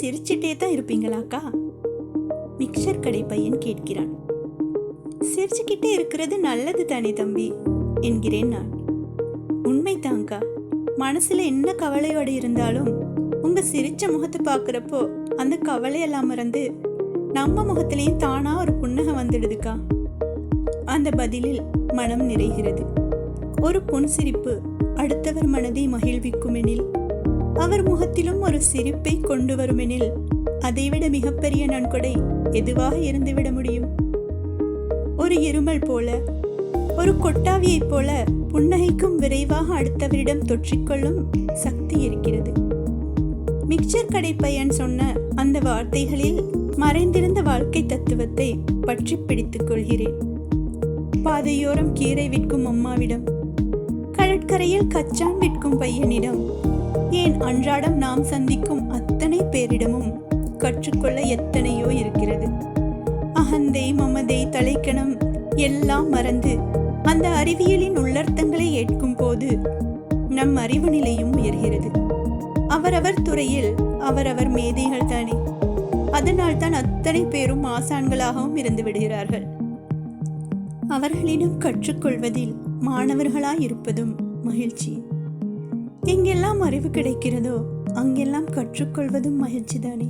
சிரிச்சிட்டே தான் இருப்பீங்களாக்கா? மிக்சர் கடை பையன் கேட்கிறான். சிரிச்சுக்கிட்டே இருக்கிறது நல்லது தானே தம்பி என்கிறேன் நான். உண்மைதாங்க்கா, மனசுல என்ன கவலையோடு இருந்தாலும் உங்க சிரிச்ச முகத்தை பார்க்குறப்போ அந்த கவலையெல்லாம் மறந்து நம்ம முகத்திலேயே தானா ஒரு புன்னகை வந்துடுதுக்கா. அந்த பதிலில் மனம் நிறைகிறது. ஒரு புன்சிரிப்பு அடுத்தவர் மனதை மகிழ்விக்குமெனில், அவர் முகத்திலும் ஒரு சிரிப்பை கொண்டு வருமெனில், அதைவிட மிகப்பெரிய நன்கொடை எதுவாக இருந்துவிட முடியும்? ஒரு இருமல் போல, ஒரு கொட்டாவியைப் போல புன்னகைக்கும் விரைவாக அடுத்தவரிடம் தொற்றிக்கொள்ளும் சக்தி இருக்கிறது. மிக்சர் கடை பையன் சொன்ன அந்த வார்த்தைகளில் மறைந்திருந்த வாழ்க்கை தத்துவத்தை பற்றி பிடித்துக் கொள்கிறேன். பாதையோரம் கீரை விற்கும் அம்மாவிடம், கடற்கரையில் கச்சான் விற்கும் பையனிடம், ஏன் அன்றாடம் நாம் சந்திக்கும் அத்தனை பேரிடமும் கற்றுக்கொள்ள எத்தனையோ இருக்கிறது. அகந்தை, மமதை, தலைக்கணம் எல்லாம் மறந்து அந்த அறிவியலின் உள்ளர்த்தங்களை ஏற்கும் போது நம் அறிவு நிலையும் உயர்கிறது. அவரவர் துறையில் அவரவர் மேதைகள் தானே. அதனால் தான் அத்தனை பேரும் ஆசான்களாகவும் இருந்து விடுகிறார்கள். அவர்களிடம் கற்றுக்கொள்வதில் மாணவர்களாய் இருப்பதும் மகிழ்ச்சி. எங்கெல்லாம் அறிவு கிடைக்கிறதோ அங்கெல்லாம் கற்றுக்கொள்வதும் மகிழ்ச்சி தானே.